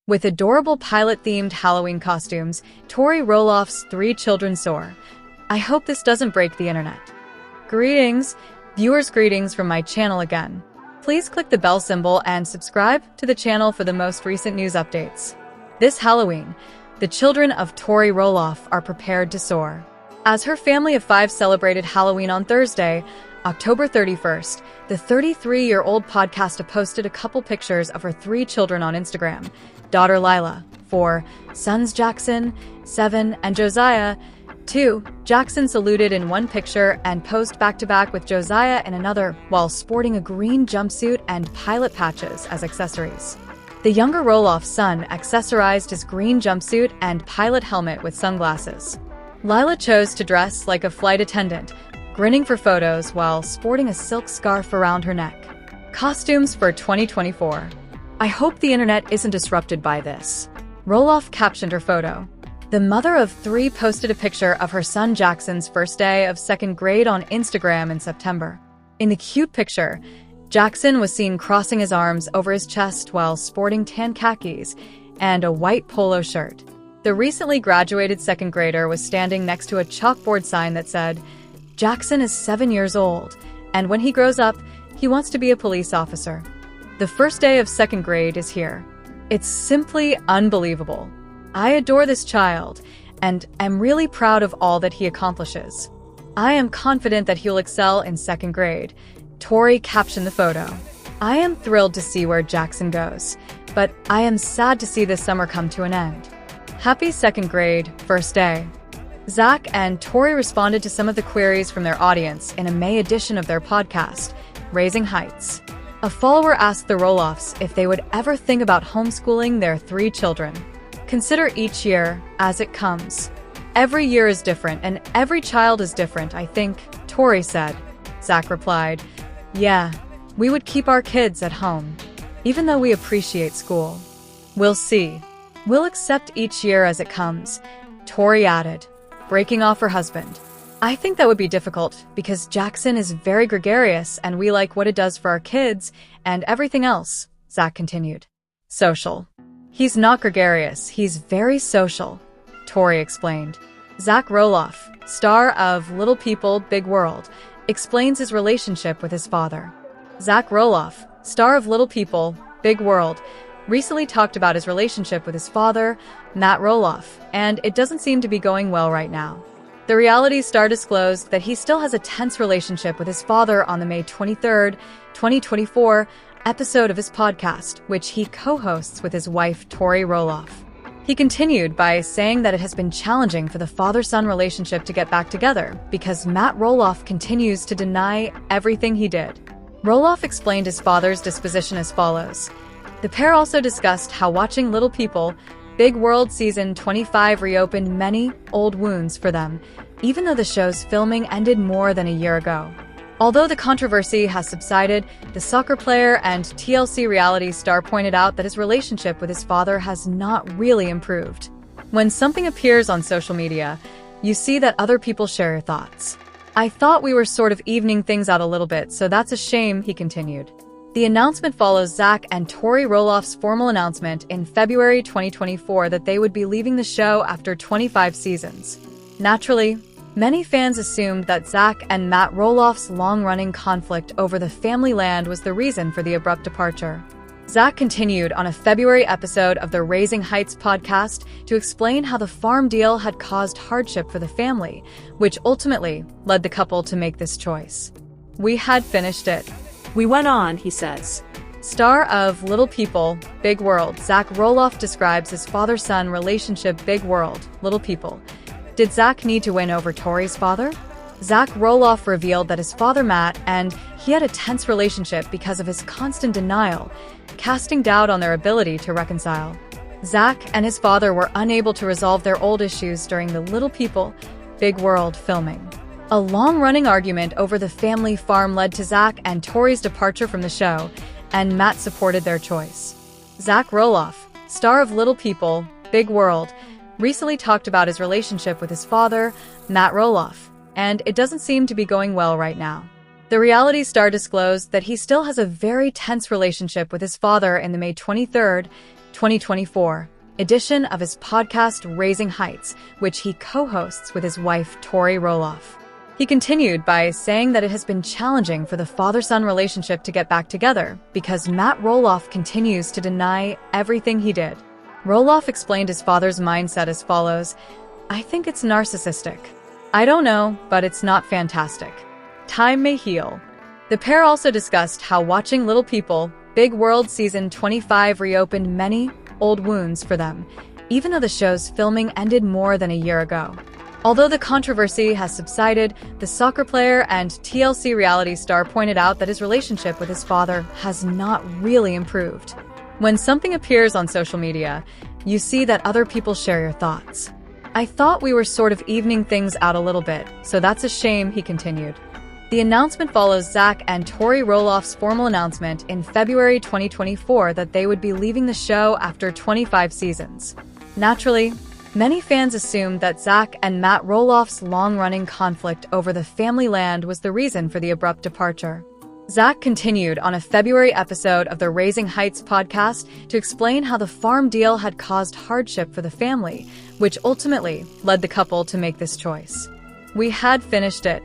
With adorable pilot-themed Halloween costumes, Tori Roloff's 3 children soar. I hope this doesn't break the internet. Greetings, viewers, greetings from my channel again. Please click the bell symbol and subscribe to the channel for the most recent news updates. This Halloween, the children of Tori Roloff are prepared to soar. As her family of 5 celebrated Halloween on Thursday, October 31st, the 33-year-old podcaster posted a couple pictures of her 3 children on Instagram. Daughter Lila, 4, sons Jackson, 7, and Josiah, 2. Jackson saluted in one picture and posed back-to-back with Josiah in another, while sporting a green jumpsuit and pilot patches as accessories. The younger Roloff son accessorized his green jumpsuit and pilot helmet with sunglasses. Lila chose to dress like a flight attendant, grinning for photos while sporting a silk scarf around her neck. Costumes for 2024. I hope the internet isn't disrupted by this. Roloff captioned her photo. The mother of 3 posted a picture of her son Jackson's first day of 2nd grade on Instagram in September. In the cute picture, Jackson was seen crossing his arms over his chest while sporting tan khakis and a white polo shirt. The recently graduated 2nd grader was standing next to a chalkboard sign that said, "Jackson is 7 years old, and when he grows up, he wants to be a police officer." The first day of 2nd grade is here. It's simply unbelievable. I adore this child, and am really proud of all that he accomplishes. I am confident that he'll excel in 2nd grade. Tori captioned the photo. I am thrilled to see where Jackson goes, but I am sad to see this summer come to an end. Happy 2nd grade, first day. Zach and Tori responded to some of the queries from their audience in a May edition of their podcast, Raising Heights. A follower asked the Roloffs if they would ever think about homeschooling their 3 children. Consider each year as it comes. Every year is different and every child is different, I think, Tori said. Zach replied, "Yeah, we would keep our kids at home, even though we appreciate school. We'll see. We'll accept each year as it comes," Tori added, breaking off her husband. "I think that would be difficult because Jackson is very gregarious and we like what it does for our kids and everything else," Zach continued. Social. "He's not gregarious, he's very social," Tori explained. Zach Roloff, star of Little People, Big World, explains his relationship with his father. Zach Roloff, star of Little People, Big World, recently talked about his relationship with his father, Matt Roloff, and it doesn't seem to be going well right now. The reality star disclosed that he still has a tense relationship with his father on the May 23, 2024 episode of his podcast, which he co-hosts with his wife Tori Roloff. He continued by saying that it has been challenging for the father-son relationship to get back together because Matt Roloff continues to deny everything he did. Roloff explained his father's disposition as follows. The pair also discussed how watching Little People, Big World Season 25 reopened many old wounds for them, even though the show's filming ended more than a year ago. Although the controversy has subsided, the soccer player and TLC reality star pointed out that his relationship with his father has not really improved. When something appears on social media, you see that other people share your thoughts. "I thought we were sort of evening things out a little bit, so that's a shame," he continued. The announcement follows Zach and Tori Roloff's formal announcement in February 2024 that they would be leaving the show after 25 seasons. Naturally, many fans assumed that Zach and Matt Roloff's long-running conflict over the family land was the reason for the abrupt departure. Zach continued on a February episode of the Raising Heights podcast to explain how the farm deal had caused hardship for the family, which ultimately led the couple to make this choice. "We had finished it. We went on," he says. Star of Little People, Big World, Zach Roloff describes his father-son relationship. Big World, Little People. Did Zach need to win over Tori's father? Zach Roloff revealed that his father Matt and he had a tense relationship because of his constant denial, casting doubt on their ability to reconcile. Zach and his father were unable to resolve their old issues during the Little People, Big World filming. A long-running argument over the family farm led to Zach and Tori's departure from the show, and Matt supported their choice. Zach Roloff, star of Little People, Big World, recently talked about his relationship with his father, Matt Roloff, and it doesn't seem to be going well right now. The reality star disclosed that he still has a very tense relationship with his father in the May 23, 2024 edition of his podcast Raising Heights, which he co-hosts with his wife Tori Roloff. He continued by saying that it has been challenging for the father-son relationship to get back together because Matt Roloff continues to deny everything he did. Roloff explained his father's mindset as follows: "I think it's narcissistic. I don't know, but it's not fantastic. Time may heal." The pair also discussed how watching Little People, Big World Season 25 reopened many old wounds for them, even though the show's filming ended more than a year ago. Although the controversy has subsided, the soccer player and TLC reality star pointed out that his relationship with his father has not really improved. When something appears on social media, you see that other people share your thoughts. "I thought we were sort of evening things out a little bit, so that's a shame," he continued. The announcement follows Zach and Tori Roloff's formal announcement in February 2024 that they would be leaving the show after 25 seasons. Naturally, many fans assumed that Zach and Matt Roloff's long-running conflict over the family land was the reason for the abrupt departure. Zach continued on a February episode of the Raising Heights podcast to explain how the farm deal had caused hardship for the family, which ultimately led the couple to make this choice. "We had finished it.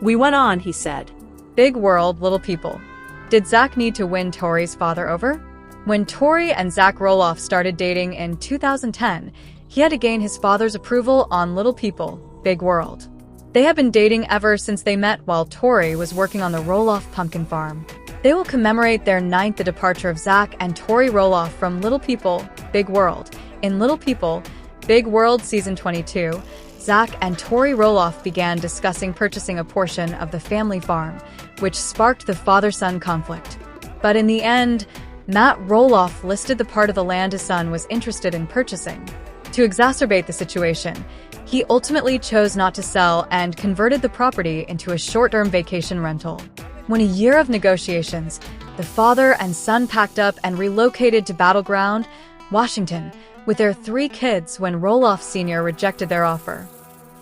We went on," he said. Big world, little people. Did Zach need to win Tori's father over? When Tori and Zach Roloff started dating in 2010, he had to gain his father's approval on Little People, Big World. They have been dating ever since they met while Tori was working on the Roloff pumpkin farm. They will commemorate their 9th the departure of Zach and Tori Roloff from Little People, Big World. In Little People, Big World Season 22, Zach and Tori Roloff began discussing purchasing a portion of the family farm, which sparked the father-son conflict. But in the end, Matt Roloff listed the part of the land his son was interested in purchasing. To exacerbate the situation, he ultimately chose not to sell and converted the property into a short-term vacation rental. When a year of negotiations, the father and son packed up and relocated to Battleground, Washington, with their 3 kids when Roloff Sr. rejected their offer.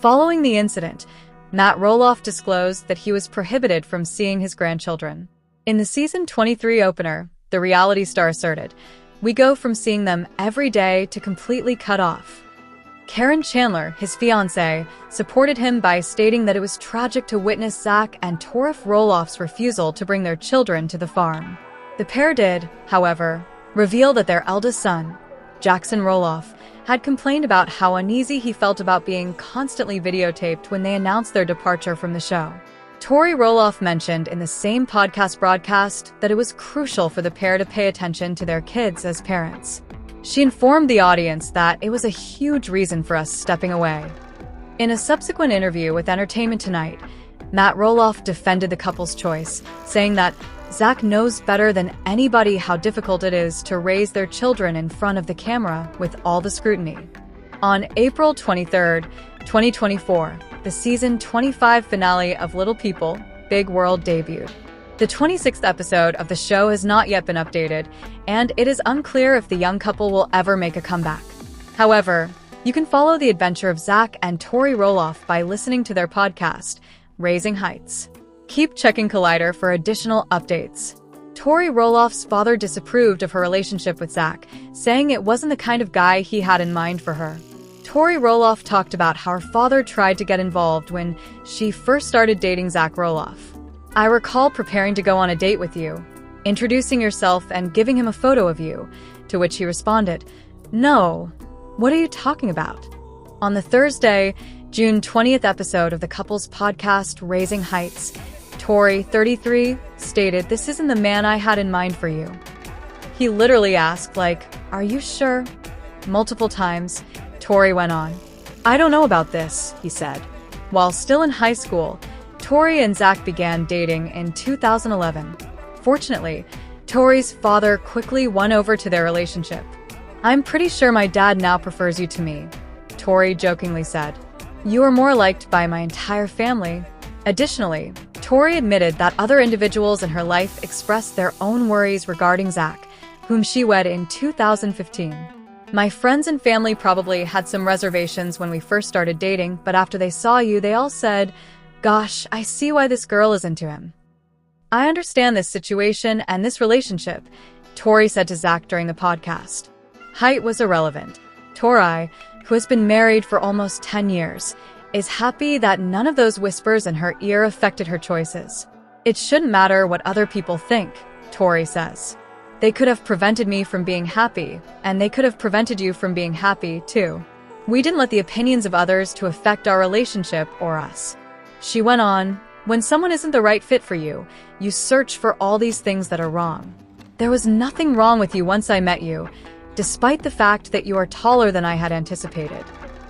Following the incident, Matt Roloff disclosed that he was prohibited from seeing his grandchildren. In the season 23 opener, the reality star asserted, "We go from seeing them every day to completely cut off." Karen Chandler, his fiancée, supported him by stating that it was tragic to witness Zach and Tori Roloff's refusal to bring their children to the farm. The pair did, however, reveal that their eldest son, Jackson Roloff, had complained about how uneasy he felt about being constantly videotaped when they announced their departure from the show. Tori Roloff mentioned in the same podcast broadcast that it was crucial for the pair to pay attention to their kids as parents. She informed the audience that it was a huge reason for us stepping away. In a subsequent interview with Entertainment Tonight, Matt Roloff defended the couple's choice, saying that Zach knows better than anybody how difficult it is to raise their children in front of the camera with all the scrutiny. On April 23, 2024, the season 25 finale of Little People, Big World debuted. The 26th episode of the show has not yet been updated, and it is unclear if the young couple will ever make a comeback. However, you can follow the adventure of Zach and Tori Roloff by listening to their podcast, Raising Heights. Keep checking Collider for additional updates. Tori Roloff's father disapproved of her relationship with Zach, saying it wasn't the kind of guy he had in mind for her. Tori Roloff talked about how her father tried to get involved when she first started dating Zach Roloff. "I recall preparing to go on a date with you, introducing yourself and giving him a photo of you," to which he responded, "No, what are you talking about?" On the Thursday, June 20th episode of the couple's podcast Raising Heights, Tori, 33, stated, "This isn't the man I had in mind for you." He literally asked, "Are you sure?" Multiple times, Tori went on, "I don't know about this," he said. While still in high school, Tori and Zach began dating in 2011. Fortunately, Tori's father quickly won over to their relationship. "I'm pretty sure my dad now prefers you to me," Tori jokingly said. "You are more liked by my entire family." Additionally, Tori admitted that other individuals in her life expressed their own worries regarding Zach, whom she wed in 2015. "My friends and family probably had some reservations when we first started dating, but after they saw you, they all said, 'Gosh, I see why this girl is into him.' I understand this situation and this relationship," Tori said to Zach during the podcast. Height was irrelevant. Tori, who has been married for almost 10 years, is happy that none of those whispers in her ear affected her choices. It shouldn't matter what other people think, Tori says. They could have prevented me from being happy, and they could have prevented you from being happy, too. We didn't let the opinions of others to affect our relationship or us. She went on, when someone isn't the right fit for you, you search for all these things that are wrong. There was nothing wrong with you once I met you, despite the fact that you are taller than I had anticipated.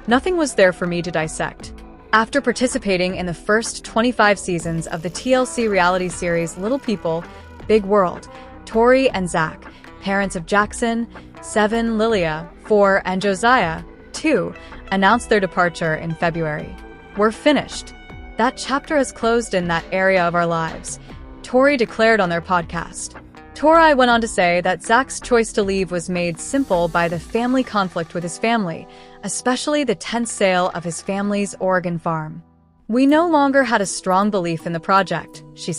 Nothing was there for me to dissect. After participating in the first 25 seasons of the TLC reality series Little People, Big World, Tori and Zach, parents of Jackson, 7, Lilia, 4, and Josiah, 2, announced their departure in February. We're finished. That chapter is closed in that area of our lives, Tori declared on their podcast. Tori went on to say that Zach's choice to leave was made simple by the family conflict with his family, especially the tense sale of his family's Oregon farm. We no longer had a strong belief in the project.